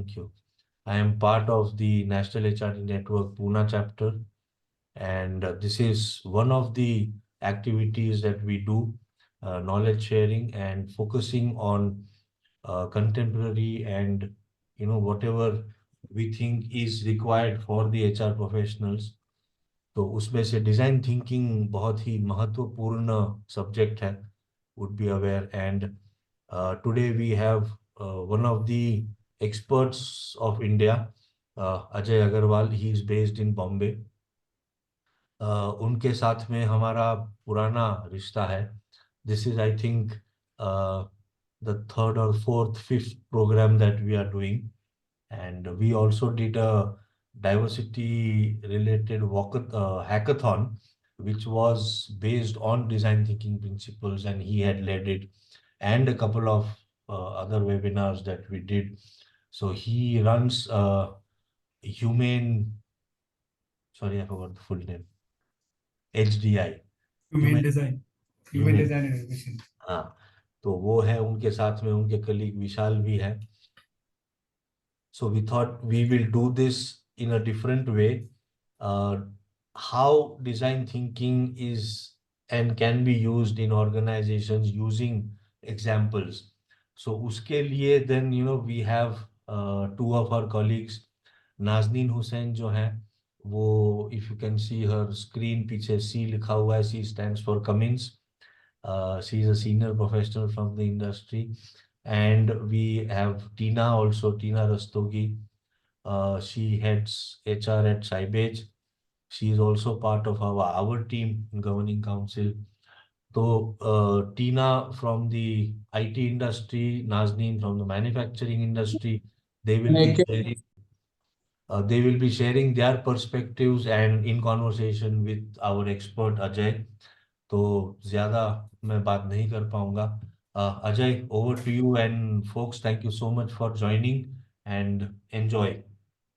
Thank you. I am part of the National HRD Network Pune chapter, and this is one of the activities that we do, knowledge sharing and focusing on contemporary and whatever we think is required for the HR professionals. तो उसमें से design thinking बहुत ही महत्वपूर्ण subject है, would be aware. And today we have one of the experts of India, Ajay Aggarwal. He is based in Bombay. उनके साथ में हमारा पुराना रिश्ता है. This is, I think, the third or fourth, fifth program that we are doing. And we also did a diversity related hackathon, which was based on design thinking principles, and he had led it, and a couple of other webinars that we did. So he runs humane, sorry, I forgot the full name, HDI. Humane Design. Human Design Innovation. हाँ, तो वो है, उनके साथ में उनके colleague विशाल भी है. So we thought we will do this in a different way. How design thinking is and can be used in organizations using examples. So uske liye then we have two of our colleagues, Nazneen Husain जो है वो, if you can see her screen पीछे C लिखा हुआ है, C stands for Cummins. She is a senior professional from the industry. And we have Tina also, Tina Rastogi. She heads HR at Saee. She is also part of our team in governing council. So Tina from the IT industry, Nazneen from the manufacturing industry, they will be sharing their perspectives and in conversation with our expert Ajay. तो ज्यादा मैं बात नहीं कर पाऊंगा. Ajay, over to you, and folks, thank you so much for joining and enjoy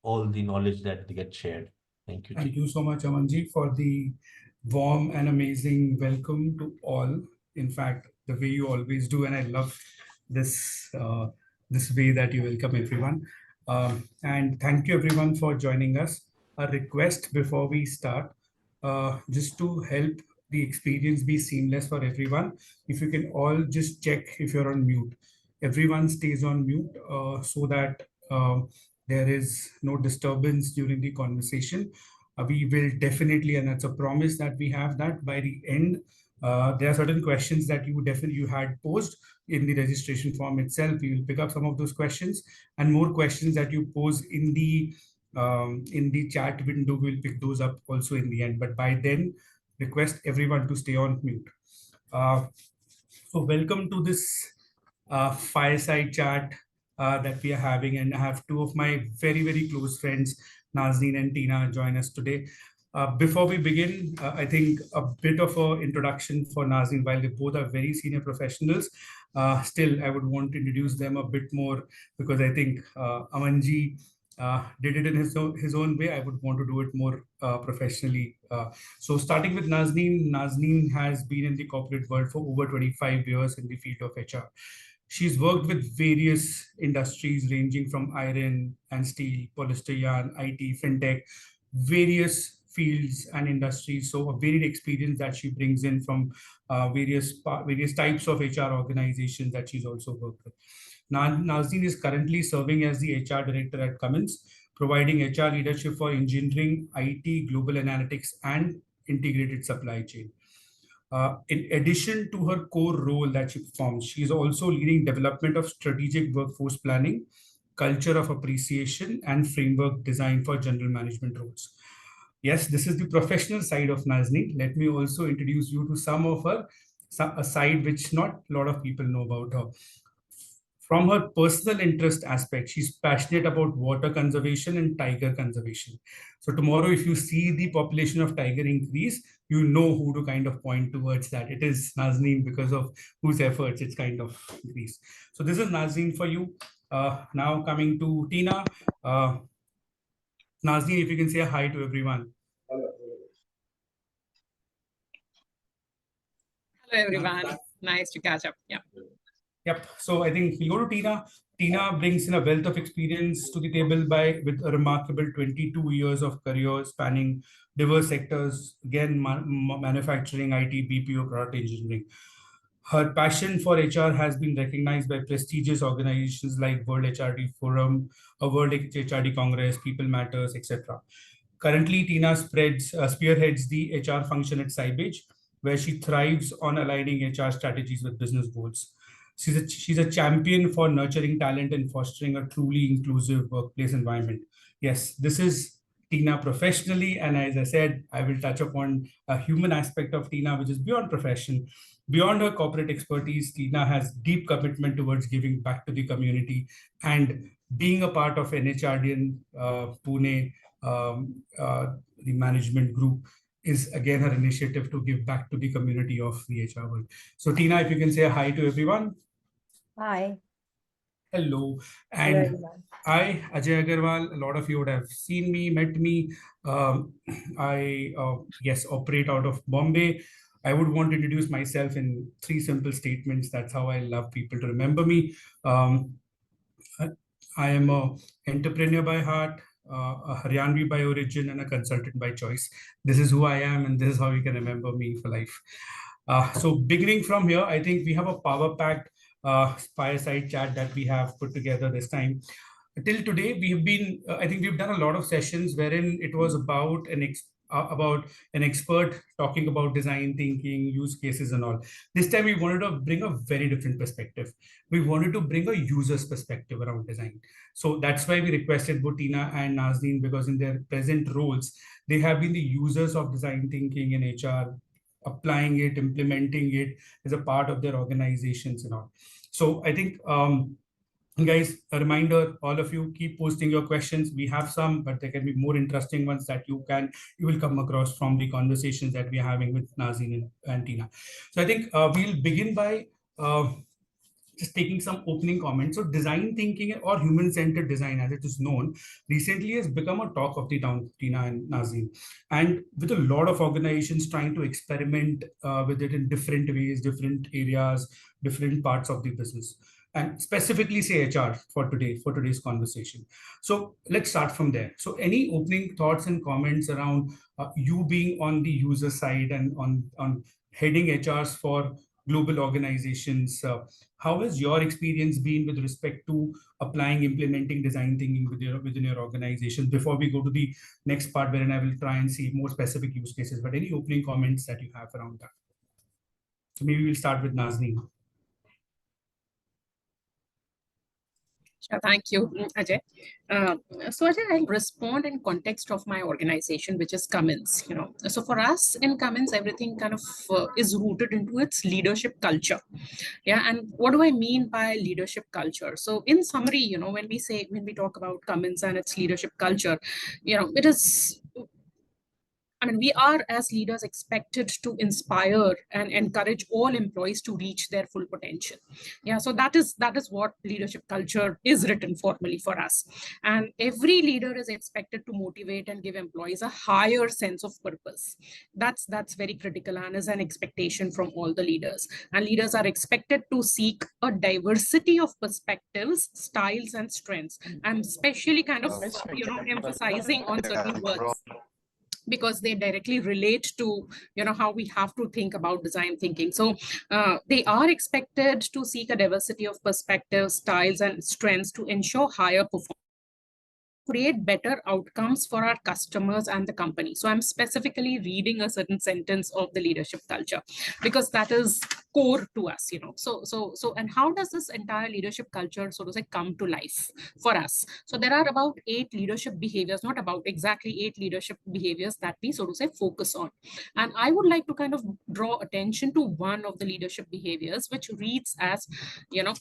all the knowledge that gets shared. Thank you. Thank you so much, Amanji, for the warm and amazing welcome to all. In fact, the way you always do, and I love this this way that you welcome everyone. And thank you everyone for joining us. A request before we start, just to help the experience be seamless for everyone, if you can all just check if you're on mute. Everyone stays on mute so that there is no disturbance during the conversation. We will definitely, and that's a promise that we have, that by the end, there are certain questions that you had posed in the registration form itself. We will pick up some of those questions, and more questions that you pose in the chat window, we'll pick those up also in the end. But by then, request everyone to stay on mute. So welcome to this fireside chat that we are having, and I have two of my very, very close friends, Nazneen and Tina, join us today. Before we begin, I think a bit of an introduction for Nazneen. While they both are very senior professionals, still I would want to introduce them a bit more, because I think Amanji did it in his own way. I would want to do it more professionally. So starting with Nazneen, Nazneen has been in the corporate world for over 25 years in the field of HR. She's worked with various industries ranging from iron and steel, polyester yarn, IT, fintech, various fields and industries. So a varied experience that she brings in from various types of HR organizations that she's also worked with. Nazneen is currently serving as the HR director at Cummins, providing HR leadership for engineering, IT, global analytics, and integrated supply chain. In addition to her core role that she performs, she is also leading development of strategic workforce planning, culture of appreciation, and framework design for general management roles. Yes, this is the professional side of Nazneen. Let me also introduce you to some of her, a side which not a lot of people know about her. From her personal interest aspect, she's passionate about water conservation and tiger conservation. So tomorrow, if you see the population of tiger increase, you know who to kind of point towards that. It is Nazneen, because of whose efforts it's kind of increased. So this is Nazneen for you. Now coming to Tina. Nazneen, if you can say a hi to everyone. Hello everyone. Nice to catch up. Yeah. Yep. So I think we go to Tina. Tina brings in a wealth of experience to the table with a remarkable 22 years of career spanning diverse sectors, again, manufacturing, IT, BPO, product engineering. Her passion for HR has been recognized by prestigious organizations like World HRD Forum, a World HRD Congress, People Matters, etc. Currently, Tina spearheads the HR function at Sybage, where she thrives on aligning HR strategies with business goals. She's a champion for nurturing talent and fostering a truly inclusive workplace environment. Yes, this is Tina professionally. And as I said, I will touch upon a human aspect of Tina, which is beyond profession. Beyond her corporate expertise, Tina has deep commitment towards giving back to the community and being a part of NHRDN Pune, the management group, is again her initiative to give back to the community of the HR world. So Tina, if you can say hi to everyone. Hi. Hello. Hello, And everyone. I, Ajay Aggarwal, a lot of you would have seen me, met me. I, yes, operate out of Bombay. I would want to introduce myself in 3 simple statements. That's how I love people to remember me. I am an entrepreneur by heart, a Haryanvi by origin, and a consultant by choice. This is who I am, and this is how you can remember me for life. So beginning from here, I think we have a power-packed fireside chat that we have put together this time. Till today, we have been, I think we've done a lot of sessions wherein it was about an expert talking about design thinking, use cases and all. This time we wanted to bring a very different perspective. We wanted to bring a user's perspective around design. So that's why we requested Tina and Nazneen, because in their present roles, they have been the users of design thinking in HR, applying it, implementing it as a part of their organizations and all. So I think, guys, a reminder, all of you keep posting your questions. We have some, but there can be more interesting ones that you will come across from the conversations that we're having with Nazneen and Tina. So I think we'll begin by just taking some opening comments. So design thinking or human-centered design, as it is known, recently has become a talk of the town, Tina and Nazneen. And with a lot of organizations trying to experiment with it in different ways, different areas, different parts of the business, and specifically say HR for today's conversation. So let's start from there. So any opening thoughts and comments around you being on the user side and on heading HRs for global organizations? How has your experience been with respect to applying, implementing design thinking within your organization? Before we go to the next part, wherein I will try and see more specific use cases, but any opening comments that you have around that? So maybe we'll start with Nazneen. Thank you, Ajay. So Ajay, I'll respond in context of my organization, which is Cummins. So for us in Cummins, everything kind of is rooted into its leadership culture. Yeah, and what do I mean by leadership culture? So in summary, when we talk about Cummins and its leadership culture, it is. We are as leaders expected to inspire and encourage all employees to reach their full potential. Yeah, so that is what leadership culture is written formally for us. And every leader is expected to motivate and give employees a higher sense of purpose. That's very critical and is an expectation from all the leaders. And leaders are expected to seek a diversity of perspectives, styles, and strengths. I'm especially kind of emphasizing on certain words, because they directly relate to how we have to think about design thinking. So they are expected to seek a diversity of perspectives, styles, and strengths to ensure higher performance, create better outcomes for our customers and the company. So I'm specifically reading a certain sentence of the leadership culture because that is core to us, So and how does this entire leadership culture sort of come to life for us? So there are about 8 leadership behaviors, not about exactly 8 leadership behaviors that we sort of focus on. And I would like to kind of draw attention to one of the leadership behaviors, which reads as,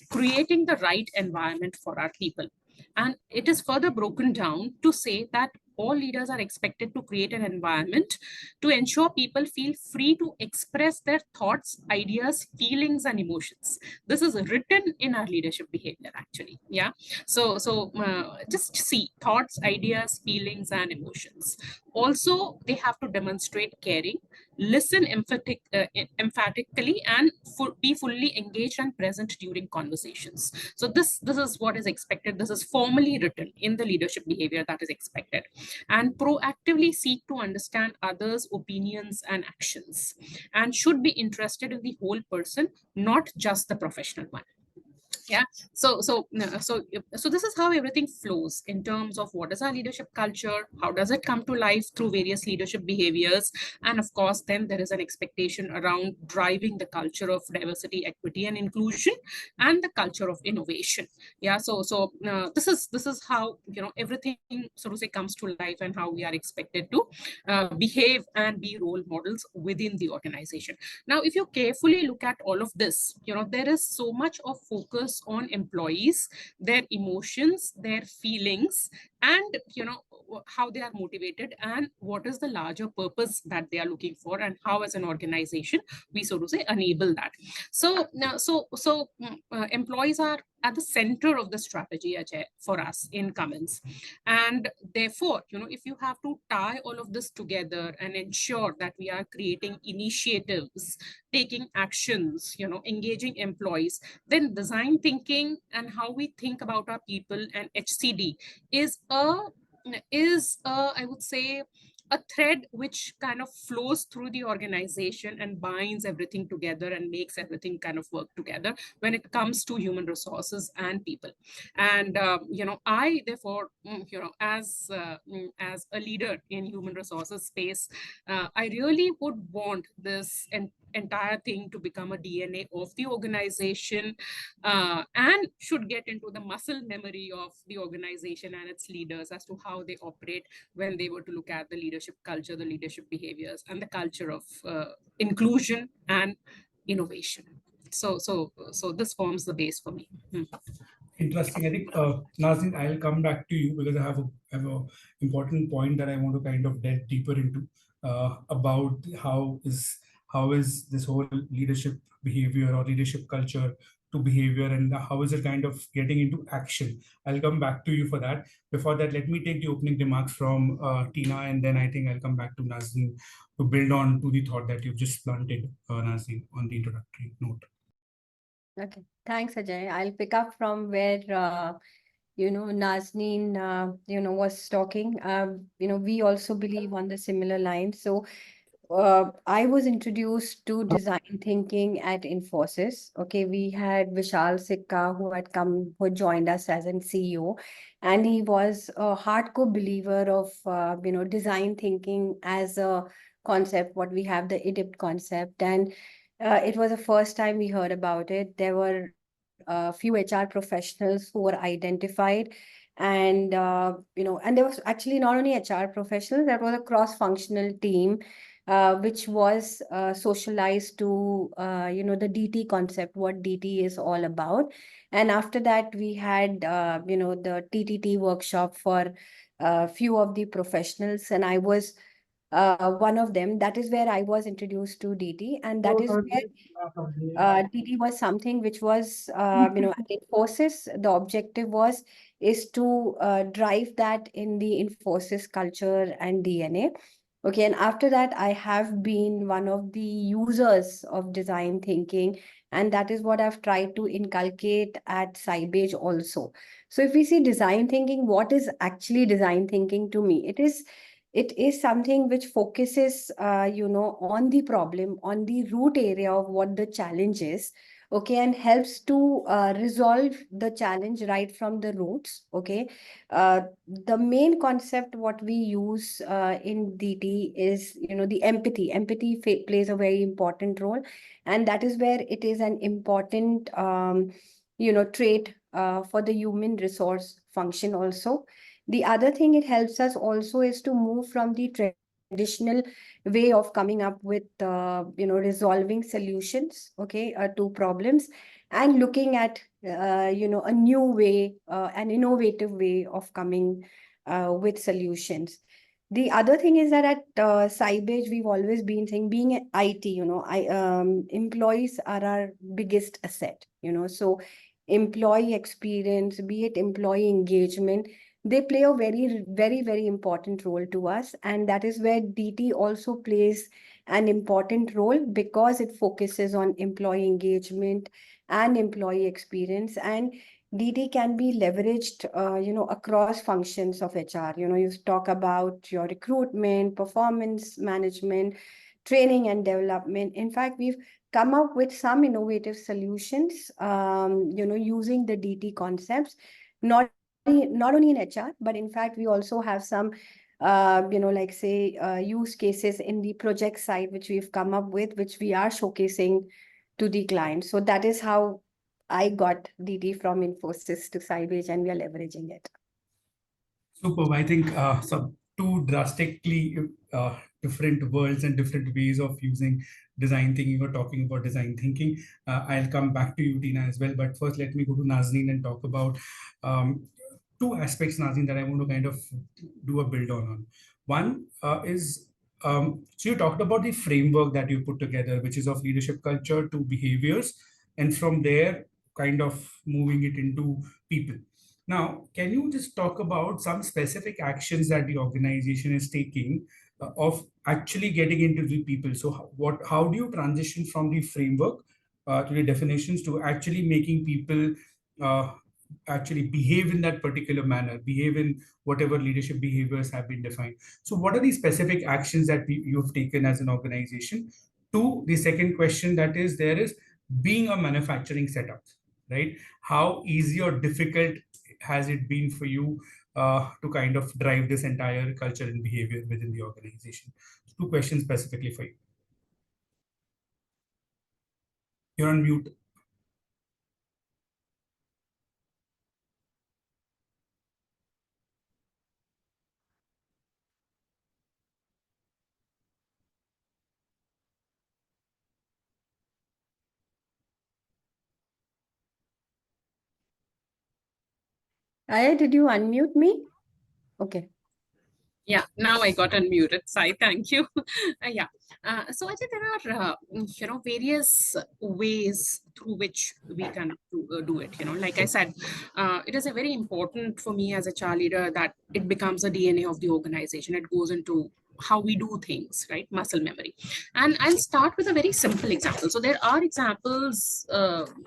creating the right environment for our people. And it is further broken down to say that all leaders are expected to create an environment to ensure people feel free to express their thoughts, ideas, feelings, and emotions. This is written in our leadership behavior, actually. Yeah. So just see thoughts, ideas, feelings, and emotions. Also, they have to demonstrate caring, listen emphatically, and be fully engaged and present during conversations. So this is what is expected. This is formally written in the leadership behavior that is expected. And proactively seek to understand others' opinions and actions, and should be interested in the whole person, not just the professional one. Yeah. So this is how everything flows in terms of what is our leadership culture, how does it come to life through various leadership behaviors, and of course then there is an expectation around driving the culture of diversity, equity, and inclusion, and the culture of innovation. Yeah. This is how everything, so to say, comes to life, and how we are expected to behave and be role models within the organization. Now, if you carefully look at all of this, there is so much of focus on employees, their emotions, their feelings, and how they are motivated, and what is the larger purpose that they are looking for, and how as an organization we, so to say, enable that. So now, employees are at the center of the strategy, Ajay, for us in Cummins. And therefore, if you have to tie all of this together and ensure that we are creating initiatives, taking actions, engaging employees, then design thinking and how we think about our people and HCD is I would say, a thread which kind of flows through the organization and binds everything together and makes everything kind of work together when it comes to human resources and people. And I therefore, as a leader in human resources space, I really would want this entire thing to become a DNA of the organization, and should get into the muscle memory of the organization and its leaders as to how they operate when they were to look at the leadership culture, the leadership behaviors, and the culture of inclusion and innovation. So this forms the base for me. Interesting. I think, Nazneen, I'll come back to you because I have a important point that I want to kind of delve deeper into about how is this whole leadership behavior or leadership culture to behavior, and how is it kind of getting into action. I'll come back to you for that. Before that, let me take the opening remarks from Tina, and then I think I'll come back to Nazneen to build on to the thought that you've just planted, Nazneen, on the introductory note. Okay, thanks, Ajay. I'll pick up from where Nazneen was talking. We also believe on the similar lines. So I was introduced to design thinking at Infosys. Okay, we had Vishal Sikka who joined us as an CEO, and he was a hardcore believer of design thinking as a concept. What we have, the IDIP concept, and it was the first time we heard about it. There were a few HR professionals who were identified, and and there was actually not only HR professionals, there was a cross-functional team which was socialized to the DT concept, what DT is all about. And after that, we had the TTT workshop for a few of the professionals, and I was one of them. That is where I was introduced to DT, and that is where DT was something which was at Infosys. The objective is to drive that in the Infosys culture and DNA. Okay, and after that, I have been one of the users of design thinking, and that is what I've tried to inculcate at Sybage also. So if we see design thinking, what is actually design thinking to me? It is something which focuses, on the problem, on the root area of what the challenge is, okay, and helps to resolve the challenge right from the roots, okay. The main concept what we use in DT is, the empathy. Empathy plays a very important role, and that is where it is an important, trait for the human resource function also. The other thing it helps us also is to move from the traditional way of coming up with, resolving solutions, okay, to problems, and looking at, a new way, an innovative way of coming with solutions. The other thing is that at Sybage, we've always been saying, being an IT, employees are our biggest asset, so employee experience, be it employee engagement, they play a very important role to us. And that is where DT also plays an important role, because it focuses on employee engagement and employee experience. And DT can be leveraged, across functions of HR. You talk about your recruitment, performance management, training and development. In fact, we've come up with some innovative solutions, using the DT concepts, not only in HR, but in fact, we also have some, use cases in the project side, which we've come up with, which we are showcasing to the client. So that is how I got DT from Infosys to Sybase, and we are leveraging it. Superb. I think some two drastically different worlds and different ways of using design thinking or talking about design thinking. I'll come back to you, Tina, as well. But first, let me go to Nazneen and talk about two aspects, Nazneen, that I want to kind of do a build on. One is, so you talked about the framework that you put together, which is of leadership culture to behaviors, and from there, kind of moving it into people. Now, can you just talk about some specific actions that the organization is taking of actually getting into the people? So how do you transition from the framework to the definitions to actually making people actually behave in that particular manner, behave in whatever leadership behaviors have been defined? So what are the specific actions that you've taken as an organization? To the second question, that is, there is being a manufacturing setup, right? How easy or difficult has it been for you to kind of drive this entire culture and behavior within the organization? Two questions specifically for you. You're on mute. Aya, did you unmute me? Okay. Yeah, now I got unmuted. Sai, thank you. Yeah. So I think there are, various ways through which we can do it. Like I said, it is a very important for me as a HR leader that it becomes a DNA of the organization. It goes into how we do things, right? Muscle memory. And I'll start with a very simple example. So there are examples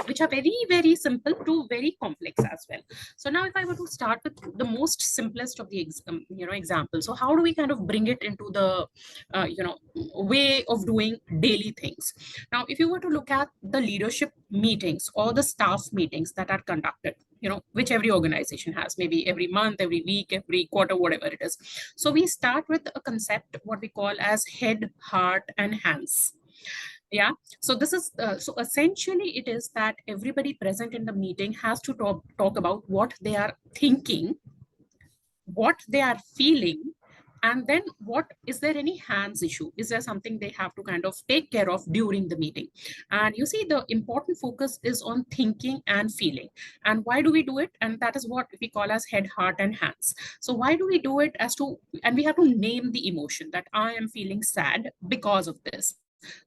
which are very simple to very complex as well. So now if I were to start with the most simplest of the examples, so how do we kind of bring it into the way of doing daily things? Now, if you were to look at the leadership meetings or the staff meetings that are conducted, which every organization has, maybe every month, every week, every quarter, whatever it is. So we start with a concept, what we call as head, heart, and hands. Yeah. So this is so essentially it is that everybody present in the meeting has to talk about what they are thinking, what they are feeling, and then what is there any hands issue? Is there something they have to kind of take care of during the meeting? And you see, the important focus is on thinking and feeling. And why do we do it? And that is what we call as head, heart, and hands. So why do we do it? And we have to name the emotion that I am feeling sad because of this.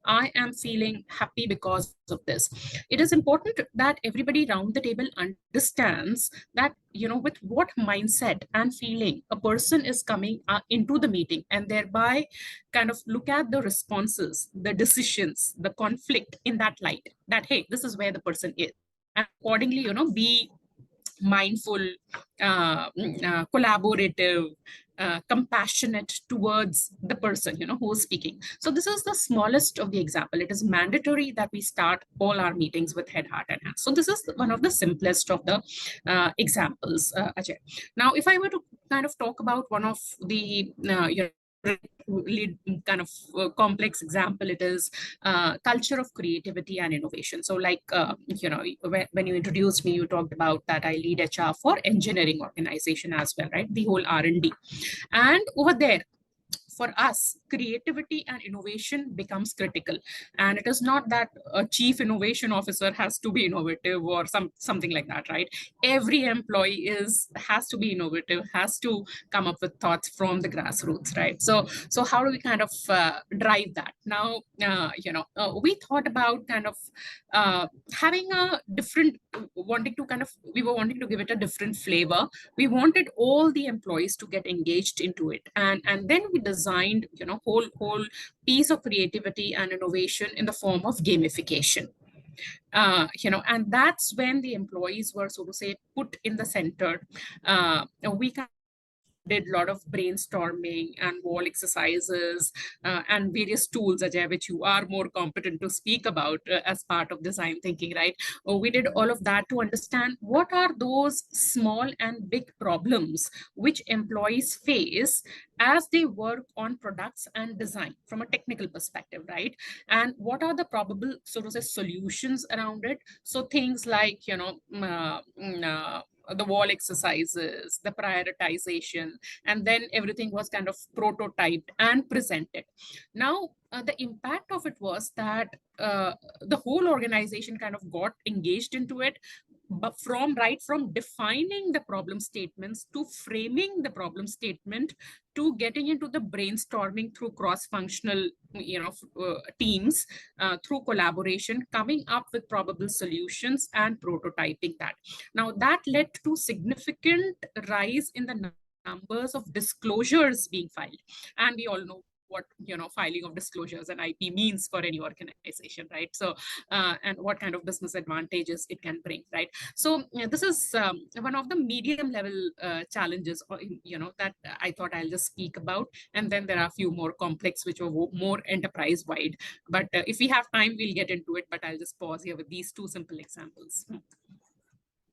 I am feeling happy because of this. It is important that everybody around the table understands that, with what mindset and feeling a person is coming into the meeting, and thereby kind of look at the responses, the decisions, the conflict in that light, that, hey, this is where the person is. And accordingly, be mindful, collaborative, compassionate towards the person, who is speaking. So this is the smallest of the example. It is mandatory that we start all our meetings with head, heart, and hands. So this is one of the simplest of the examples, Ajay. Now, if I were to kind of talk about one of the, kind of complex example, it is culture of creativity and innovation. So like, when you introduced me, you talked about that I lead HR for engineering organization as well, right? The whole R&D. And over there, for us, creativity and innovation becomes critical. And it is not that a chief innovation officer has to be innovative or something like that, right? Every employee has to be innovative, has to come up with thoughts from the grassroots, right? So how do we kind of drive that? Now, we thought about kind of having a different, we were wanting to give it a different flavor. We wanted all the employees to get engaged into it, and then we designed whole piece of creativity and innovation in the form of gamification. And that's when the employees were, so to say, put in the center. We did a lot of brainstorming and wall exercises and various tools, Ajay, which you are more competent to speak about as part of design thinking, right? We did all of that to understand what are those small and big problems which employees face as they work on products and design from a technical perspective, right? And what are the probable, so to say, solutions around it? So things like, the wall exercises, the prioritization, and then everything was kind of prototyped and presented. Now, the impact of it was that the whole organization kind of got engaged into it, but from defining the problem statements to framing the problem statement to getting into the brainstorming through cross-functional teams, through collaboration, coming up with probable solutions and prototyping that. Now that led to significant rise in the numbers of disclosures being filed, and we all know what filing of disclosures and IP means for any organization, right? So and what kind of business advantages it can bring, right? So this is one of the medium level challenges that I thought I'll just speak about, and then there are a few more complex which are more enterprise wide, but if we have time we'll get into it, but I'll just pause here with these two simple examples.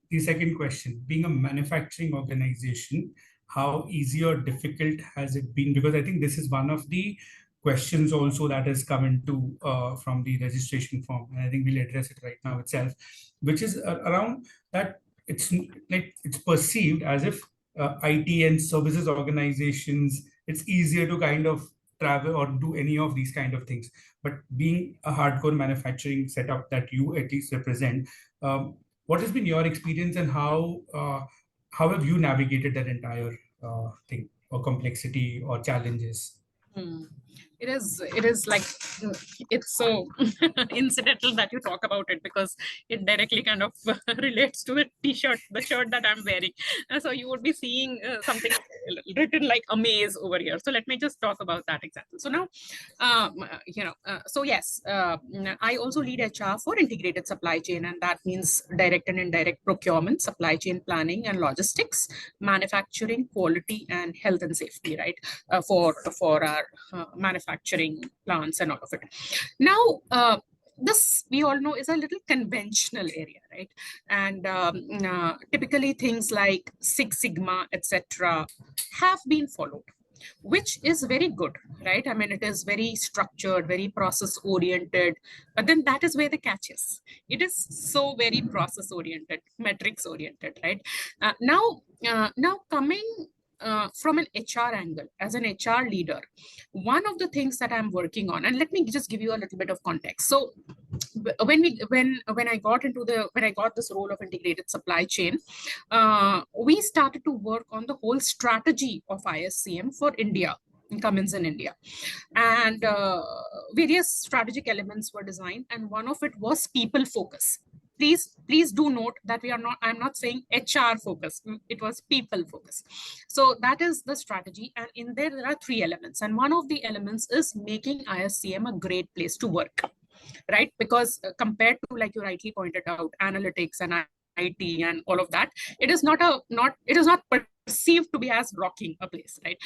The second question, being a manufacturing organization, how easy or difficult has it been? Because I think this is one of the questions also that has come into from the registration form, and I think we'll address it right now itself, which is around that it's perceived as if IT and services organizations, it's easier to kind of travel or do any of these kind of things. But being a hardcore manufacturing setup that you at least represent, what has been your experience, and how have you navigated that entire thing, or complexity or challenges? It is like, it's so incidental that you talk about it, because it directly kind of relates to the shirt that I'm wearing. So you would be seeing something written like amaze over here. So let me just talk about that example. So now, so yes, I also lead HR for integrated supply chain, and that means direct and indirect procurement, supply chain planning and logistics, manufacturing, quality, and health and safety, right? For our manufacturing plants and all of it. Now, this we all know is a little conventional area, right? And typically things like Six Sigma, etc., have been followed, which is very good, right? I mean, it is very structured, very process oriented, but then that is where the catch is. It is so very process oriented, metrics oriented, right? Now coming from an HR angle, as an HR leader, one of the things that I'm working on, and let me just give you a little bit of context. So when I got this role of integrated supply chain, we started to work on the whole strategy of ISCM for India, Cummins in India, and various strategic elements were designed, and one of it was people focus. Please do note that I'm not saying HR focus, it was people focus. So that is the strategy, and in there are three elements, and one of the elements is making ISCM a great place to work, right? Because compared to, like you rightly pointed out, analytics and IT and all of that, it is not perceived to be as rocking a place, right?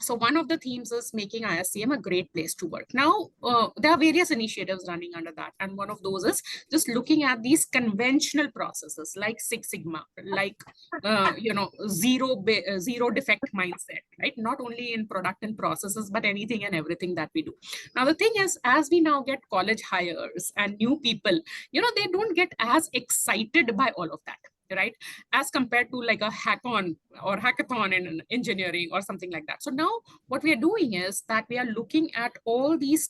So one of the themes is making ISCM a great place to work. Now, there are various initiatives running under that. And one of those is just looking at these conventional processes like Six Sigma, like, zero defect mindset, right? Not only in product and processes, but anything and everything that we do. Now, the thing is, as we now get college hires and new people, they don't get as excited by all of that. right? As compared to like a hackathon in engineering or something like that. So now what we are doing is that we are looking at all these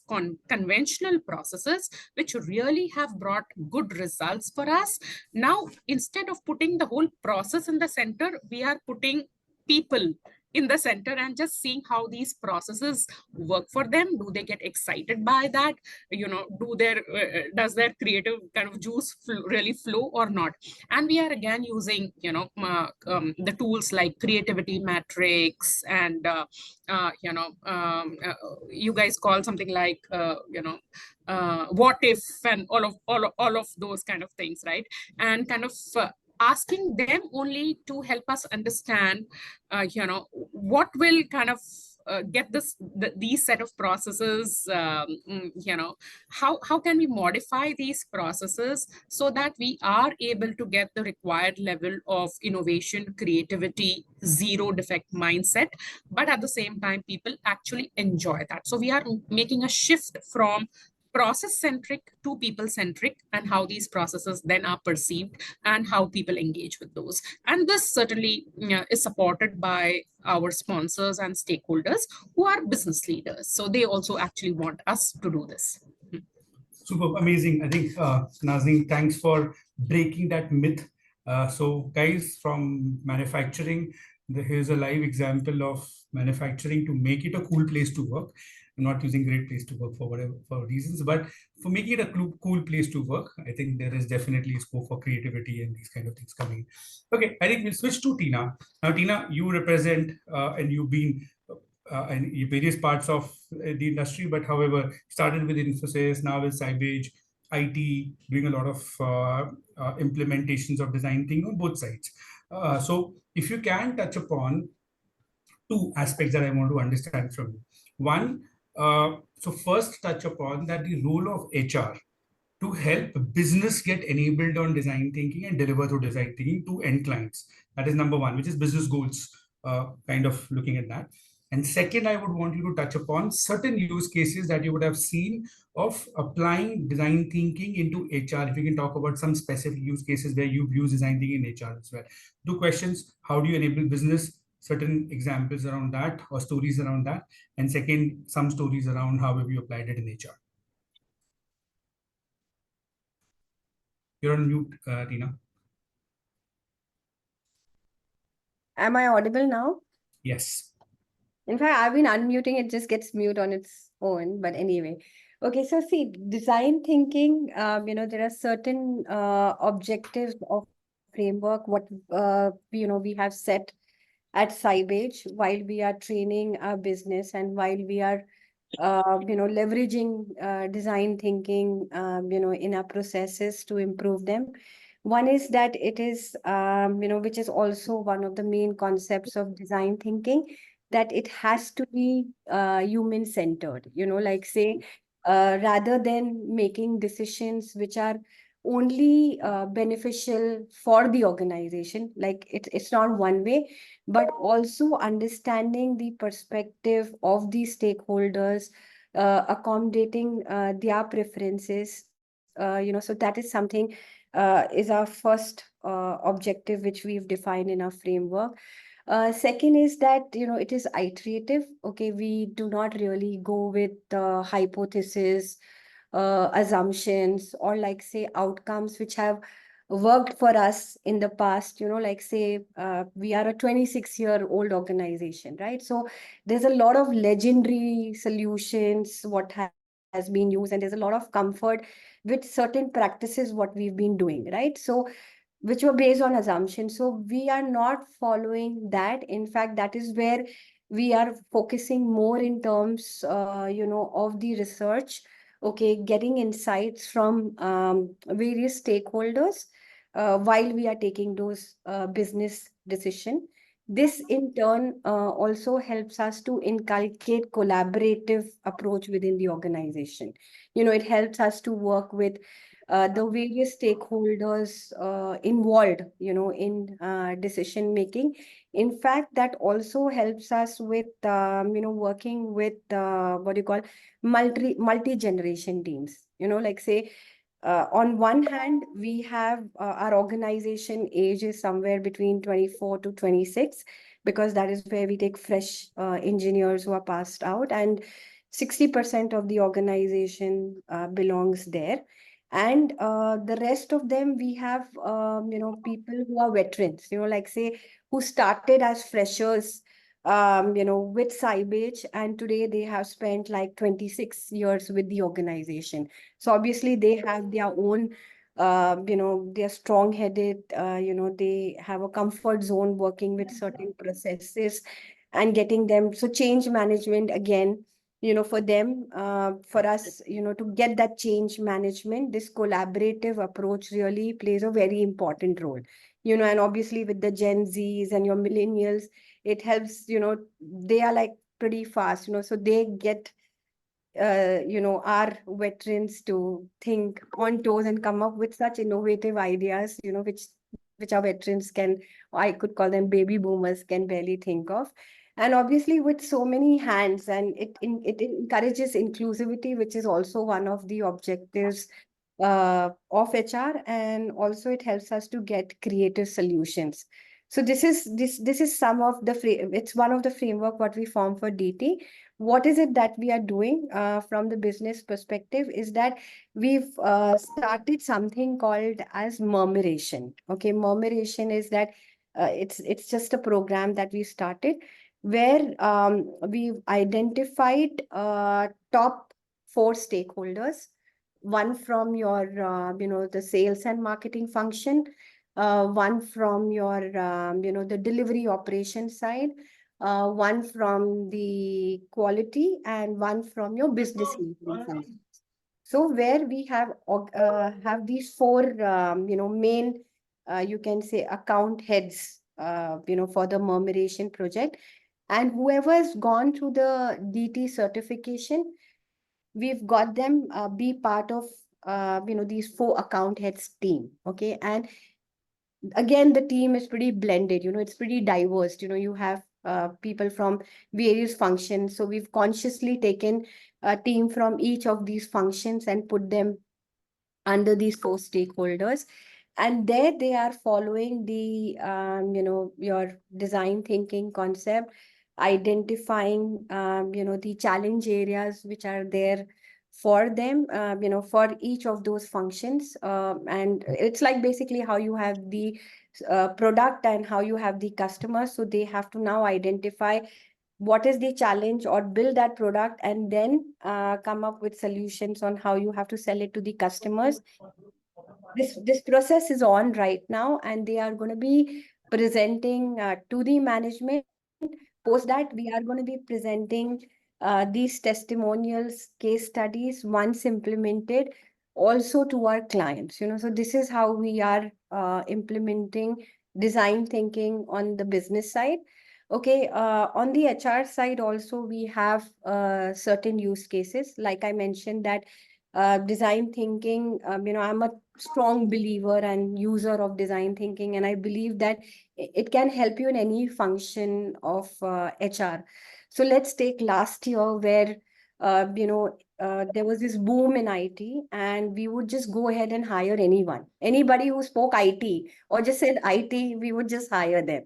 conventional processes which really have brought good results for us. Now, instead of putting the whole process in the center, we are putting people in the center and just seeing how these processes work for them. Do they get excited by that? Does their creative kind of juice really flow or not? And we are again using the tools like creativity matrix and you guys call something like what if, and all of those kind of things, right? And kind of asking them only to help us understand what will kind of get these set of processes, how can we modify these processes so that we are able to get the required level of innovation, creativity, zero defect mindset, but at the same time people actually enjoy that. So we are making a shift from process centric to people centric, and how these processes then are perceived and how people engage with those. And this certainly is supported by our sponsors and stakeholders who are business leaders. So they also actually want us to do this. Super amazing. I think, Nazneen, thanks for breaking that myth. So guys, from manufacturing, here's a live example of manufacturing to make it a cool place to work. I'm not using great place to work for whatever for reasons, but for making it a cool place to work, I think there is definitely scope for creativity and these kind of things coming. Okay, I think we'll switch to Tina. Now, Tina, you represent and you've been in various parts of the industry, but however, started with Infosys, now with Sybage, IT, doing a lot of implementations of design thinking on both sides. So if you can touch upon two aspects that I want to understand from you. One, so first touch upon that the role of HR to help business get enabled on design thinking and deliver through design thinking to end clients. That is number one, which is business goals, kind of looking at that. And second, I would want you to touch upon certain use cases that you would have seen of applying design thinking into HR. If you can talk about some specific use cases where you've used design thinking in HR as well. Two questions: how do you enable business? Certain examples around that or stories around that. And second, some stories around how have you applied it in HR. You're on mute, Tina. Am I audible now? Yes. In fact, I've been unmuting, it just gets mute on its own. But anyway, okay, so see, design thinking, there are certain objectives of framework, what we have set at Sybage while we are training our business and while we are leveraging design thinking, in our processes to improve them. One is that it is, which is also one of the main concepts of design thinking, that it has to be human centered, like say, rather than making decisions which are only beneficial for the organization, like it's not one way, but also understanding the perspective of the stakeholders, accommodating their preferences. So that is something is our first objective, which we've defined in our framework. Second is that, it is iterative. Okay, we do not really go with hypothesis, assumptions, or like say outcomes which have worked for us in the past, like say, we are a 26-year-old organization, right? So there's a lot of legendary solutions what has been used, and there's a lot of comfort with certain practices what we've been doing, right? So which were based on assumptions. So we are not following that. In fact, that is where we are focusing more in terms, of the research, okay, getting insights from various stakeholders while we are taking those business decision. This in turn also helps us to inculcate collaborative approach within the organization. It helps us to work with the various stakeholders involved, in decision making. In fact, that also helps us with, working with what you call multi-generation teams. Like say, on one hand, we have our organization age is somewhere between 24 to 26, because that is where we take fresh engineers who are passed out, and 60% of the organization belongs there. And the rest of them, we have, people who are veterans, like say, who started as freshers, with Saee, and today they have spent like 26 years with the organization. So obviously they have their own, they're strong-headed, they have a comfort zone working with certain processes and getting them. So change management, again, for them, for us, to get that change management, this collaborative approach really plays a very important role. And obviously with the Gen Zs and your millennials, it helps, they are like pretty fast, so they get our veterans to think on toes and come up with such innovative ideas, which our veterans can, I could call them baby boomers, can barely think of. And obviously, with so many hands, and it encourages inclusivity, which is also one of the objectives of HR, and also it helps us to get creative solutions. So this is some of the it's one of the framework what we form for DT. What is it that we are doing from the business perspective is that we've started something called as murmuration. Okay, murmuration is that it's just a program that we started where we've identified top four stakeholders, one from your the sales and marketing function, one from your the delivery operation side, one from the quality, and one from your business intelligence side. So where we have these four main you can say account heads for the murmuration project, and whoever has gone through the DT certification, we've got them be part of these four account heads team. Okay, and again, the team is pretty blended, it's pretty diverse. You have people from various functions. So we've consciously taken a team from each of these functions and put them under these four stakeholders. And there they are following the, your design thinking concept, identifying, the challenge areas which are there for them, for each of those functions. And it's like basically how you have the product and how you have the customer. So they have to now identify what is the challenge or build that product, and then come up with solutions on how you have to sell it to the customers. This process is on right now, and they are going to be presenting to the management. Post that, we are going to be presenting these testimonials, case studies, once implemented, also to our clients. So this is how we are implementing design thinking on the business side. Okay, on the HR side also, we have certain use cases. Like I mentioned that design thinking, I'm a strong believer and user of design thinking, and I believe that it can help you in any function of HR. So let's take last year where, there was this boom in IT, and we would just go ahead and hire anybody who spoke IT or just said IT, we would just hire them.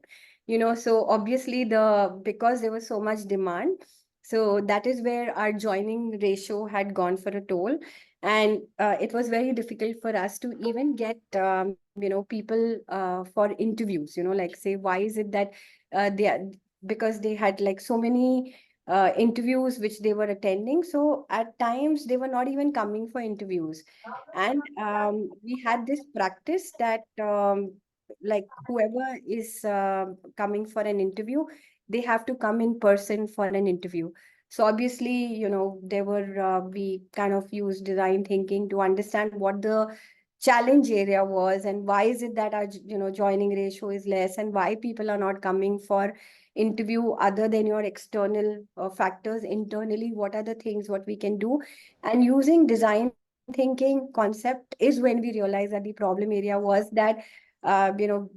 So obviously because there was so much demand, so that is where our joining ratio had gone for a toll. And it was very difficult for us to even get, people for interviews, like say, why is it that because they had like so many interviews which they were attending. So at times they were not even coming for interviews. And we had this practice that like whoever is coming for an interview, they have to come in person for an interview. So obviously, there were, we kind of used design thinking to understand what the challenge area was, and why is it that our, joining ratio is less, and why people are not coming for interview other than your external factors. Internally, what are the things what we can do? And using design thinking concept is when we realized that the problem area was that,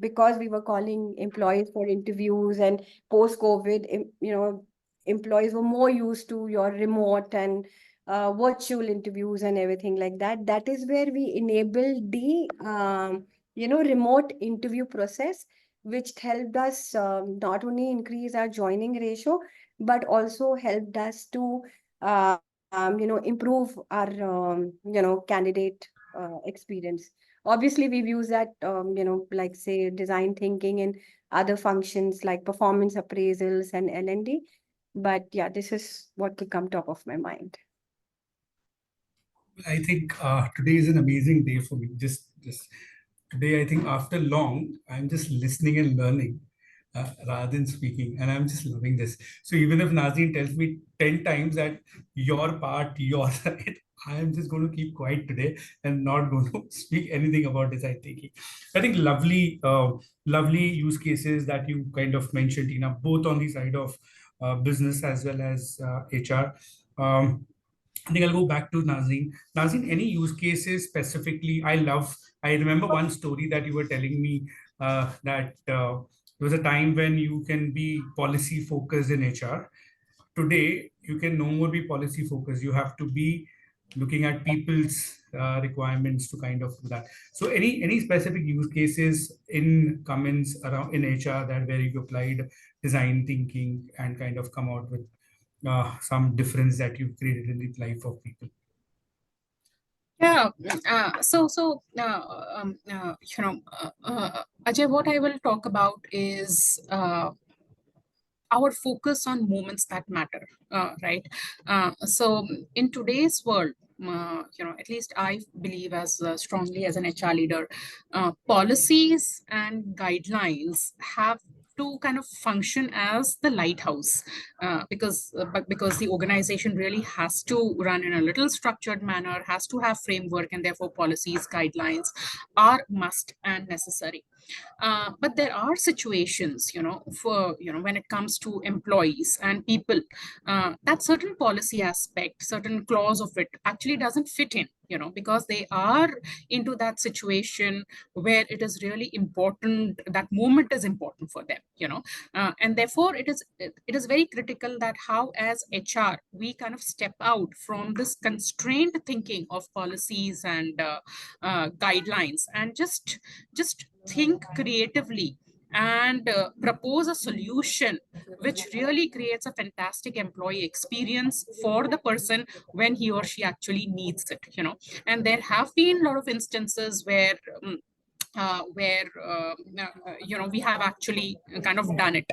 because we were calling employees for interviews, and post COVID, employees were more used to your remote and virtual interviews and everything like that. That is where we enable the remote interview process, which helped us not only increase our joining ratio, but also helped us to improve our candidate experience. Obviously, we've used that like say design thinking in other functions like performance appraisals and L&D. But yeah, this is what could come top of my mind. I think today is an amazing day for me. Just today, I think after long, I'm just listening and learning rather than speaking, and I'm just loving this. So even if Nazneen tells me 10 times that your part, your side, I am just going to keep quiet today and not going to speak anything about design thinking. I think lovely use cases that you kind of mentioned, Tina, both on the side of business as well as HR. I think I'll go back to Nazneen. Nazneen, any use cases specifically? I remember one story that you were telling me that there was a time when you can be policy focused in HR. Today, you can no more be policy focused. You have to be looking at people's requirements to kind of do that. So any specific use cases in Cummins around in HR that where you applied design thinking and kind of come out with some difference that you've created in the life of people? Yeah. Ajay, what I will talk about is our focus on moments that matter, right? So in today's world, at least I believe as strongly as an HR leader, policies and guidelines have to kind of function as the lighthouse, because the organization really has to run in a little structured manner, has to have framework, and therefore policies, guidelines are must and necessary. But there are situations, for, when it comes to employees and people, that certain policy aspect, certain clause of it actually doesn't fit in, because they are into that situation where it is really important, that moment is important for them, and therefore it is very critical that how as HR we kind of step out from this constrained thinking of policies and guidelines and just think creatively and propose a solution which really creates a fantastic employee experience for the person when he or she actually needs it, and there have been a lot of instances where we have actually kind of done it.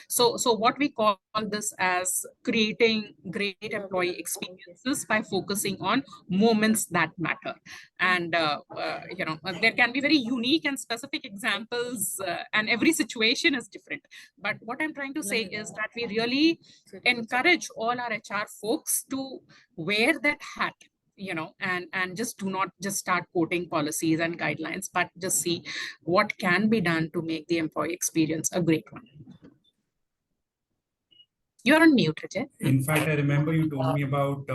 So what we call this as creating great employee experiences by focusing on moments that matter. And there can be very unique and specific examples, and every situation is different. But what I'm trying to say is that we really encourage all our HR folks to wear that hat, and just do not just start quoting policies and guidelines, but just see what can be done to make the employee experience a great one. You're on mute, Ajay. In fact, I remember you told me about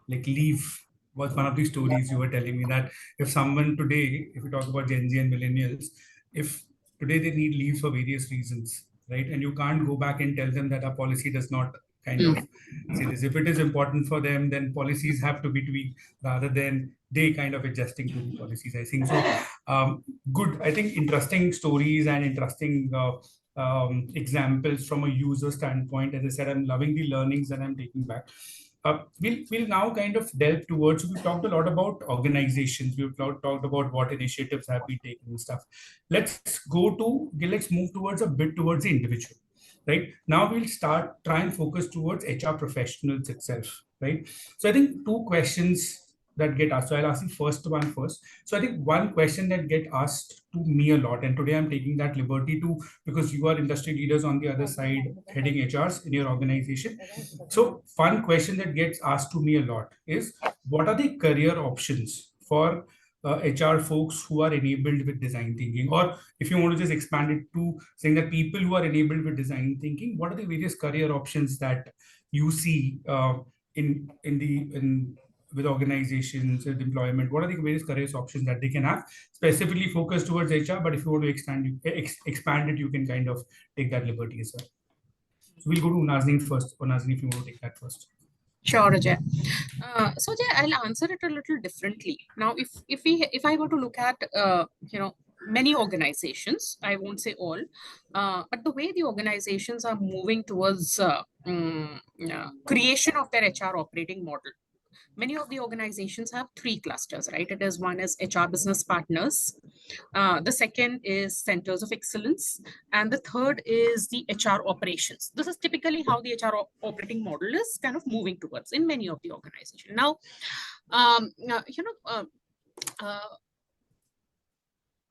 like leave was one of the stories you were telling me, that if someone today, if we talk about Gen Z and millennials, if today they need leaves for various reasons, right? And you can't go back and tell them that our policy does not kind of say this. If it is important for them, then policies have to be tweaked rather than they kind of adjusting to the policies. I think so. Good. I think interesting stories and interesting examples from a user standpoint. As I said, I'm loving the learnings that I'm taking back. We'll now kind of delve towards, we've talked a lot about organizations, we've talked about what initiatives have been taken and stuff. Let's move towards a bit towards the individual, right? Now we'll try and focus towards HR professionals itself, right? So I think two questions that get asked. So I'll ask the first one first. So I think one question that get asked to me a lot, and today I'm taking that liberty to, because you are industry leaders on the other side, heading HRs in your organization. So one question that gets asked to me a lot is, what are the career options for HR folks who are enabled with design thinking? Or if you want to just expand it to saying that people who are enabled with design thinking, what are the various career options that you see with organizations, with employment? What are the various career options that they can have, specifically focused towards HR? But if you want to expand it, you can kind of take that liberty as well. So we'll go to Nazneen first, or Nazneen, if you want to take that first. Sure, Ajay. So Ajay, I'll answer it a little differently. Now, if I were to look at many organizations, I won't say all, but the way the organizations are moving towards creation of their HR operating model. Many of the organizations have three clusters, right? It is one is HR business partners, the second is centers of excellence, and the third is the HR operations. This is typically how the HR operating model is kind of moving towards in many of the organizations. Now, uh,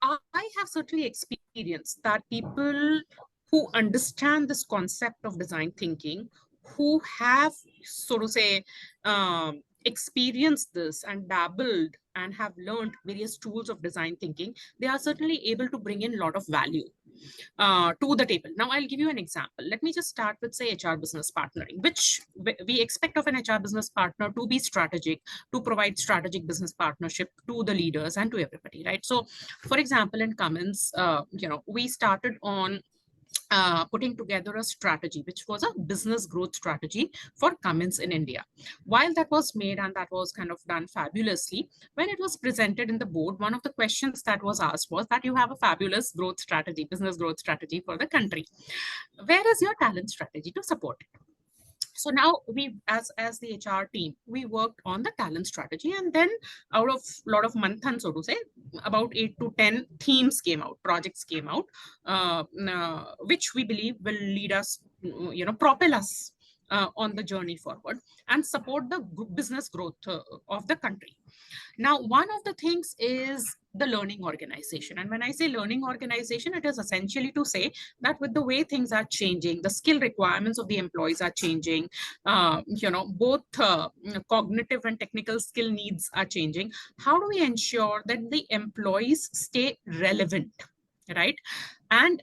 I have certainly experienced that people who understand this concept of design thinking, who have, so to say, experienced this and dabbled and have learned various tools of design thinking, they are certainly able to bring in a lot of value to the table. Now, I'll give you an example. Let me just start with, say, HR business partnering, which we expect of an HR business partner to be strategic, to provide strategic business partnership to the leaders and to everybody, right? So, for example, in Cummins, we started on putting together a strategy, which was a business growth strategy for Cummins in India. While that was made and that was kind of done fabulously, when it was presented in the board, one of the questions that was asked was that you have a fabulous growth strategy, business growth strategy for the country. Where is your talent strategy to support it? So now we, as the HR team, we worked on the talent strategy, and then out of a lot of manthan, so to say, about 8 to 10 themes came out, projects came out, which we believe will lead us, propel us on the journey forward and support the business growth of the country. Now, one of the things is the learning organization. And when I say learning organization, it is essentially to say that with the way things are changing, the skill requirements of the employees are changing, both cognitive and technical skill needs are changing. How do we ensure that the employees stay relevant? Right, and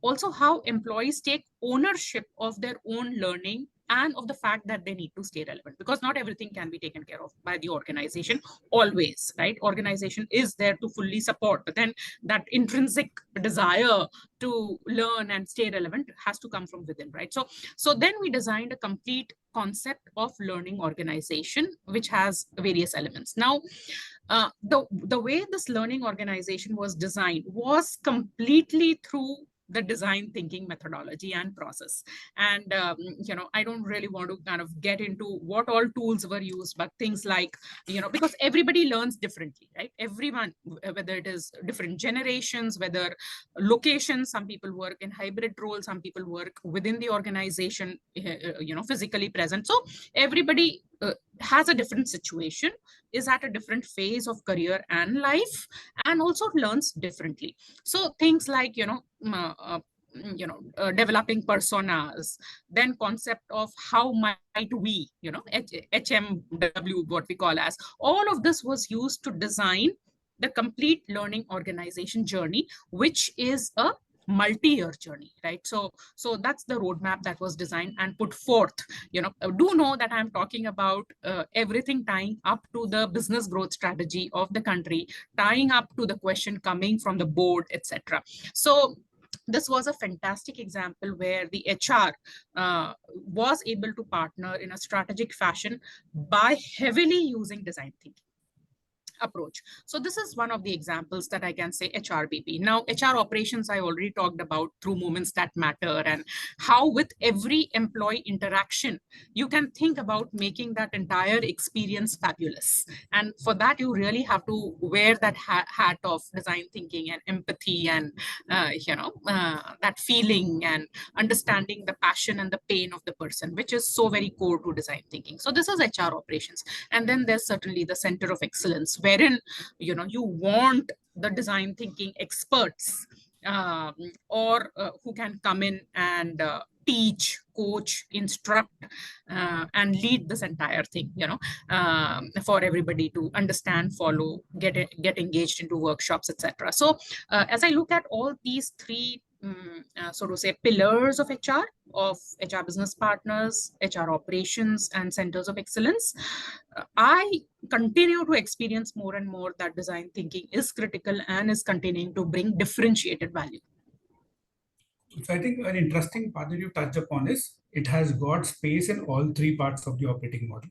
also how employees take ownership of their own learning and of the fact that they need to stay relevant, because not everything can be taken care of by the organization always, right? Organization is there to fully support, but then that intrinsic desire to learn and stay relevant has to come from within, right? So then we designed a complete concept of learning organization, which has various elements. Now, the way this learning organization was designed was completely through the design thinking methodology and process. And, I don't really want to kind of get into what all tools were used, but things like, because everybody learns differently, right? Everyone, whether it is different generations, whether locations, some people work in hybrid roles, some people work within the organization, physically present. So everybody has a different situation, is at a different phase of career and life, and also learns differently. So things like, developing personas, then concept of how might we, HMW, what we call as, all of this was used to design the complete learning organization journey, which is a multi-year journey, right? So that's the roadmap that was designed and put forth. Do know that I'm talking about everything tying up to the business growth strategy of the country, tying up to the question coming from the board, etc. So this was a fantastic example where the HR was able to partner in a strategic fashion by heavily using design thinking approach. So this is one of the examples that I can say HRBP. Now, HR operations, I already talked about through moments that matter, and how with every employee interaction, you can think about making that entire experience fabulous. And for that, you really have to wear that hat of design thinking and empathy and, that feeling and understanding the passion and the pain of the person, which is so very core to design thinking. So this is HR operations. And then there's certainly the center of excellence, wherein you want the design thinking experts, or who can come in and teach, coach, instruct, and lead this entire thing, for everybody to understand, follow, get engaged into workshops, etc. So as I look at all these three, so to say, pillars of HR business partners, HR operations, and centers of excellence, I continue to experience more and more that design thinking is critical and is continuing to bring differentiated value. So I think an interesting part that you touched upon is it has got space in all three parts of the operating model,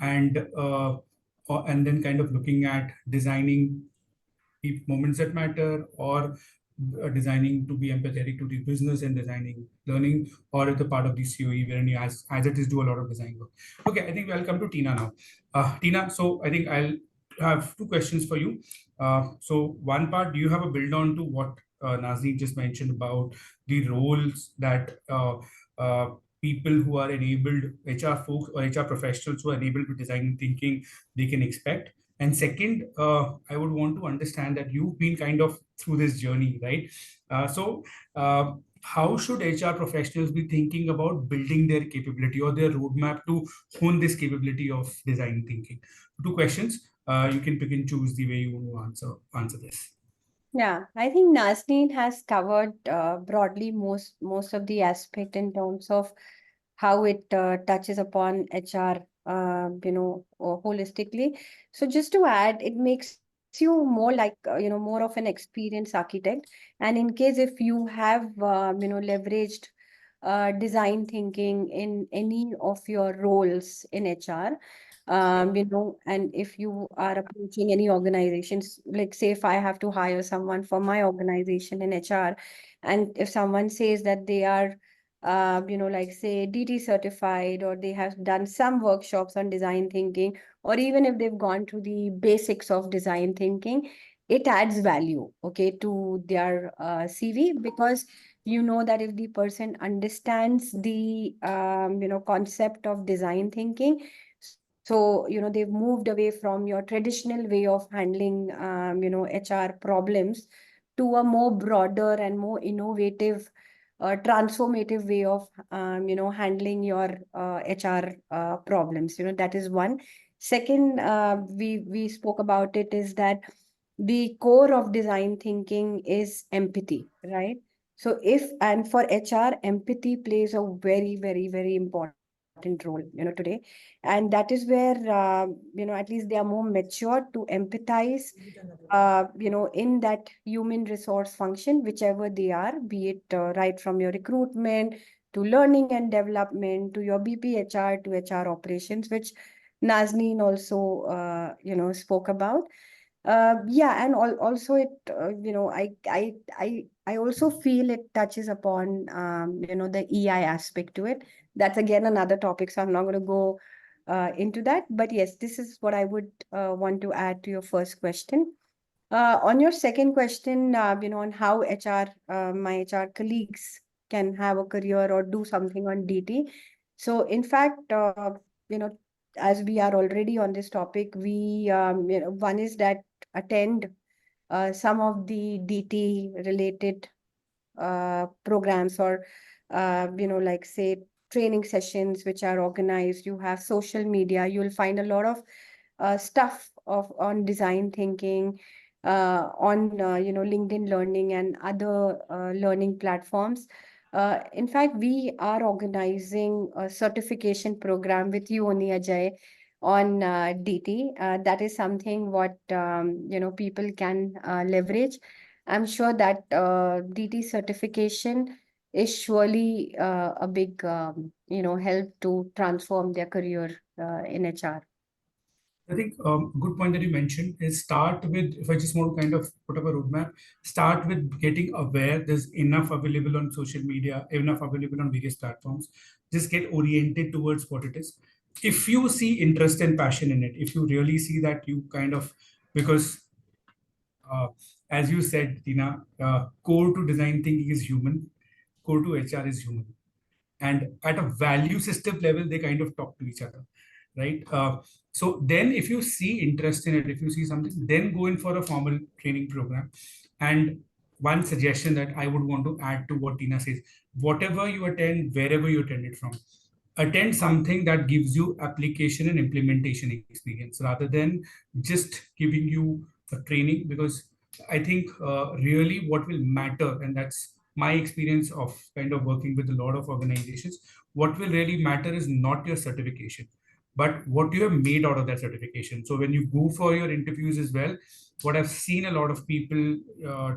and and then kind of looking at designing moments that matter, or designing to be empathetic to the business and designing learning, or at the part of the COE wherein you as it is do a lot of design work. Okay, I think I'll come to Tina now. Tina, so I think I'll have two questions for you. So one part, do you have a build on to what Nazneen just mentioned about the roles that people who are enabled, HR folks or HR professionals who are enabled with design thinking, they can expect? And second, I would want to understand that you've been kind of through this journey, right? How should HR professionals be thinking about building their capability or their roadmap to hone this capability of design thinking? Two questions. You can pick and choose the way you want to answer this. Yeah, I think Nazneen has covered broadly most of the aspect in terms of how it touches upon HR, holistically. So just to add, it makes you more like more of an experienced architect. And in case if you have leveraged design thinking in any of your roles in HR, and if you are approaching any organizations, like say if I have to hire someone for my organization in HR, and if someone says that they are, like say DT certified, or they have done some workshops on design thinking, or even if they've gone through the basics of design thinking, it adds value, okay, to their CV, because you know that if the person understands the concept of design thinking, so they've moved away from your traditional way of handling HR problems to a more broader and more innovative transformative way of handling your HR problems. That is one. Second, we spoke about it, is that the core of design thinking is empathy, right? So if, and for HR, empathy plays a very, very, very important role, today. And that is where, at least they are more mature to empathize, in that human resource function, whichever they are, be it right from your recruitment to learning and development to your BPHR to HR operations, which Nazneen also, spoke about. Yeah, and also it, I also feel it touches upon, the EI aspect to it. That's again another topic, so I'm not going to go into that. But yes, this is what I would want to add to your first question. On your second question, on how HR, my HR colleagues can have a career or do something on DT. So in fact, as we are already on this topic, we, one is that attend some of the DT related programs, or like say training sessions which are organized. You have social media, you'll find a lot of stuff of on design thinking on LinkedIn Learning and other learning platforms. In fact, we are organizing a certification program with you only, Ajay, on DT. That is something what people can leverage. I'm sure that DT certification is surely a big help to transform their career in HR. I think a good point that you mentioned is start with, if I just want to kind of put up a roadmap, start with getting aware there's enough available on social media, enough available on various platforms. Just get oriented towards what it is. If you see interest and passion in it, if you really see that you kind of, because uh, as you said, Tina, core to design thinking is human, core to HR is human. And at a value system level, they kind of talk to each other, right? So then if you see interest in it, if you see something, then go in for a formal training program. And one suggestion that I would want to add to what Tina says, whatever you attend, wherever you attend it from, attend something that gives you application and implementation experience rather than just giving you a training. Because I think really what will matter, and that's my experience of kind of working with a lot of organizations, what will really matter is not your certification, but what you have made out of that certification. So when you go for your interviews as well, what I've seen a lot of people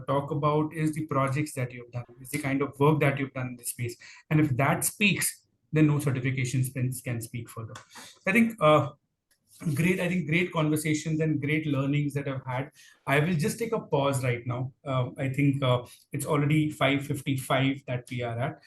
talk about is the projects that you've done, is the kind of work that you've done in this space. And if that speaks, then no certification spins can speak further. I think great conversations and great learnings that I've had. I will just take a pause right now. I think it's already 5:55 that we are at.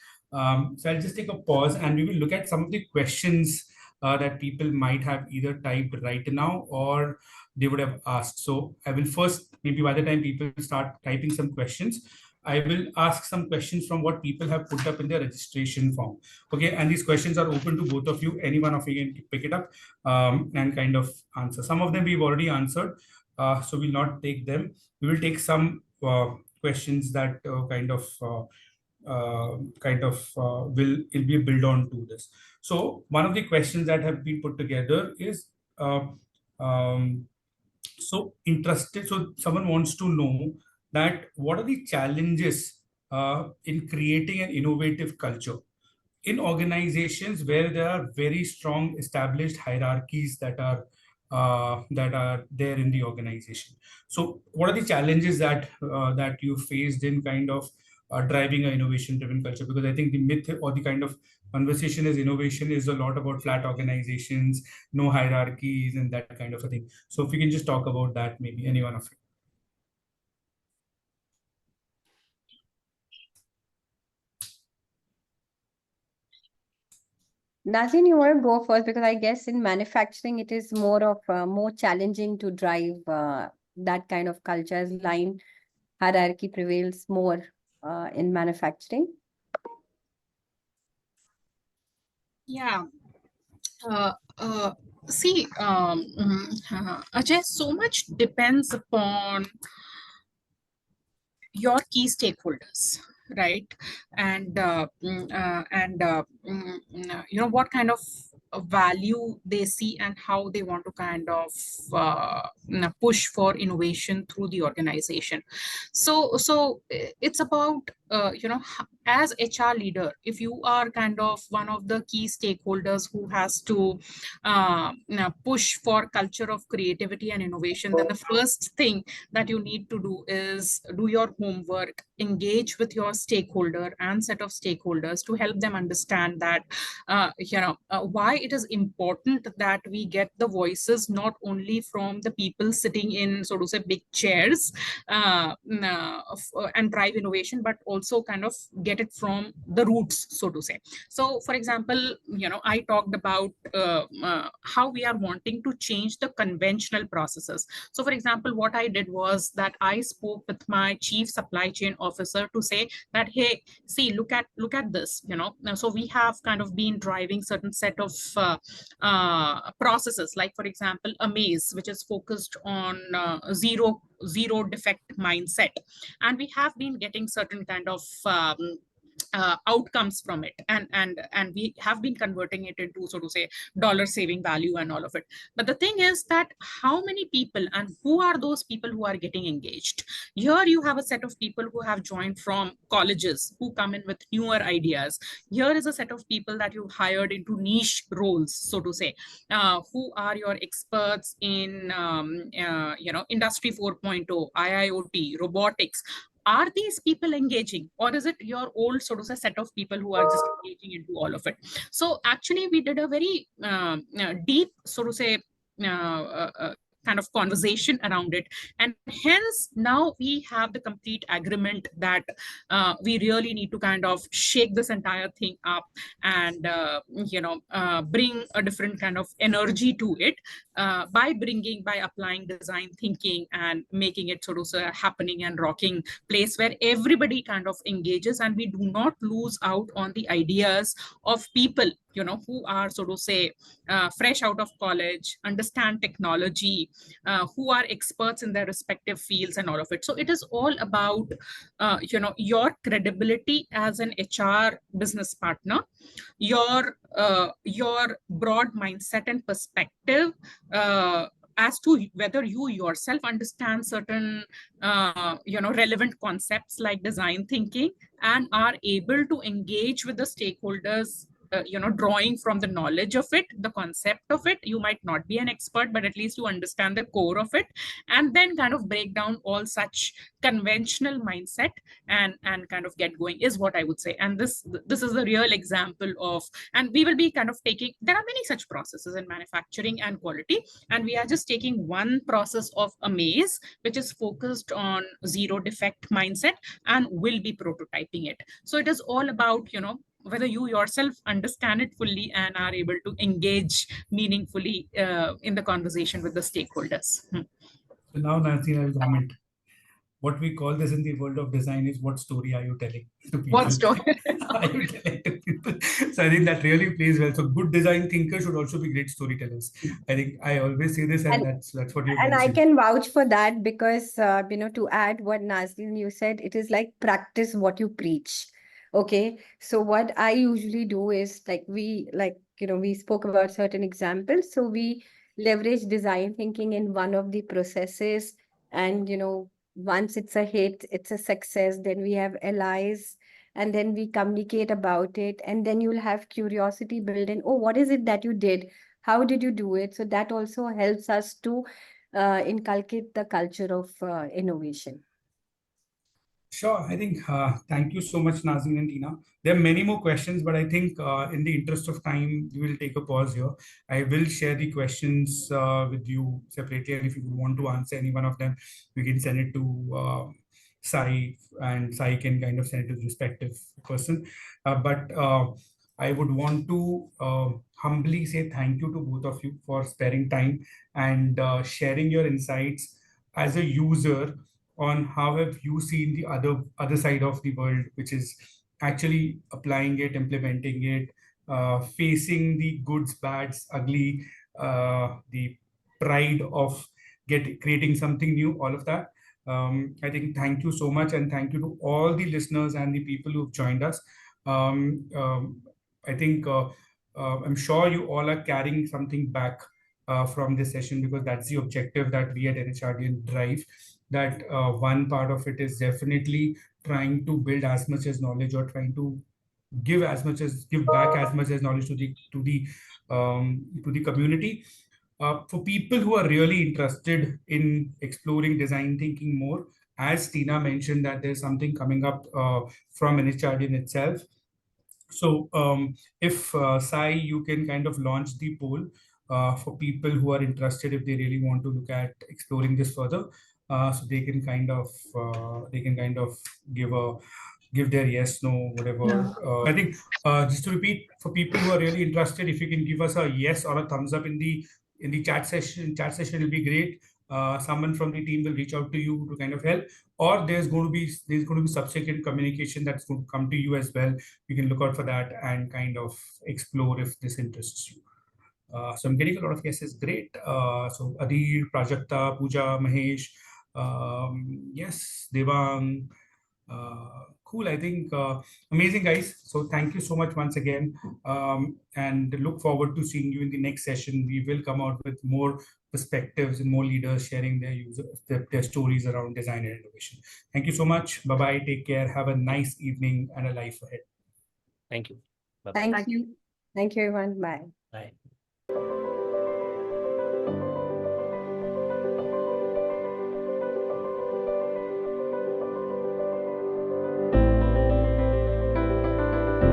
So I'll just take a pause and we will look at some of the questions that people might have either typed right now or they would have asked. So I will first, maybe by the time people start typing some questions, I will ask some questions from what people have put up in their registration form. Okay, and these questions are open to both of you. Any one of you can pick it up and kind of answer. Some of them we've already answered, so we'll not take them. We will take some questions that will be built on to this. So one of the questions that have been put together is so interested. So someone wants to know that what are the challenges in creating an innovative culture in organizations where there are very strong established hierarchies that are there in the organization. So what are the challenges that you faced in kind of driving an innovation driven culture? Because I think the myth or the kind of conversation is innovation is a lot about flat organizations, no hierarchies and that kind of a thing. So if you can just talk about that, maybe any one of you. Nazin, you want to go first because I guess in manufacturing it is more of more challenging to drive that kind of culture as line hierarchy prevails more in manufacturing. Yeah. See, Ajay, so much depends upon your key stakeholders, right? And what kind of value they see and how they want to kind of push for innovation through the organization. So it's about as HR leader, if you are kind of one of the key stakeholders who has to push for culture of creativity and innovation, then the first thing that you need to do is do your homework, engage with your stakeholder and set of stakeholders to help them understand that why it is important that we get the voices not only from the people sitting in, so to say, big chairs and drive innovation, but also kind of get it from the roots, so to say. So for example, I talked about how we are wanting to change the conventional processes. So for example, what I did was that I spoke with my chief supply chain officer to say that, hey, see, look at this, so we have kind of been driving certain set of processes, like for example, Amaze, which is focused on zero defect mindset, and we have been getting certain kind of outcomes from it, and we have been converting it into, so to say, dollar saving value and all of it. But the thing is that how many people and who are those people who are getting engaged? Here you have a set of people who have joined from colleges, who come in with newer ideas. Here is a set of people that you hired into niche roles, so to say, who are your experts in industry 4.0, IIoT, robotics. Are these people engaging, or is it your old, sort of, a set of people who are just engaging into all of it? So actually we did a very deep, so to say, kind of conversation around it, and hence now we have the complete agreement that we really need to kind of shake this entire thing up and bring a different kind of energy to it by applying design thinking and making it sort of happening and rocking place where everybody kind of engages, and we do not lose out on the ideas of people who are, so to say, fresh out of college, understand technology, who are experts in their respective fields and all of it. So it is all about your credibility as an HR business partner, your broad mindset and perspective as to whether you yourself understand certain relevant concepts like design thinking and are able to engage with the stakeholders drawing from the knowledge of it, the concept of it. You might not be an expert, but at least you understand the core of it, and then kind of break down all such conventional mindset and kind of get going is what I would say. And this is a real example of, and we will be kind of taking, there are many such processes in manufacturing and quality, and we are just taking one process of Amaze, which is focused on zero defect mindset, and will be prototyping it. So it is all about, whether you yourself understand it fully and are able to engage meaningfully in the conversation with the stakeholders. So now, Nancy, I will comment. What we call this in the world of design is, what story are you telling to people? What story are you telling to people? So I think that really plays well. So good design thinkers should also be great storytellers. I think I always say this, and that's what you. And I can vouch for that because, to add what Nazneen you said, it is like practice what you preach. Okay. So what I usually do is we spoke about certain examples. So we leverage design thinking in one of the processes. And, once it's a hit, it's a success, then we have allies and then we communicate about it. And then you'll have curiosity built in. Oh, what is it that you did? How did you do it? So that also helps us to inculcate the culture of innovation. Sure. I think, thank you so much, Nazneen and Tina. There are many more questions, but I think in the interest of time, we will take a pause here. I will share the questions with you separately. And if you want to answer any one of them, we can send it to Saee, and Saee can kind of send it to the respective person. But I would want to humbly say thank you to both of you for sparing time and sharing your insights as a user on how have you seen the other side of the world, which is actually applying it, implementing it, facing the goods, bads, ugly, the pride of creating something new, all of that. I think thank you so much, and thank you to all the listeners and the people who've joined us. I think I'm sure you all are carrying something back from this session, because that's the objective that we at NHRDN drive. That one part of it is definitely trying to build as much as knowledge, or trying to give back as much as knowledge to the community. For people who are really interested in exploring design thinking more, as Tina mentioned, that there's something coming up from NHRDN itself. So if Saee, you can kind of launch the poll for people who are interested, if they really want to look at exploring this further, so they can kind of give their yes, no, whatever. I think just to repeat, for people who are really interested, if you can give us a yes or a thumbs up in the chat session. Chat session will be great. Someone from the team will reach out to you to kind of help, or there's going to be subsequent communication that's going to come to you as well. You can look out for that and kind of explore if this interests you. So I'm getting a lot of yeses. Great. So Adir, Prajakta, Pooja, Mahesh, yes, Devang. Cool. I think amazing, guys. So thank you so much once again, and look forward to seeing you in the next session. We will come out with more perspectives and more leaders sharing their stories around design and innovation. Thank you so much. Bye bye. Take care. Have a nice evening and a life ahead. Thank you. Thank you. Thank you, everyone. Bye. Bye.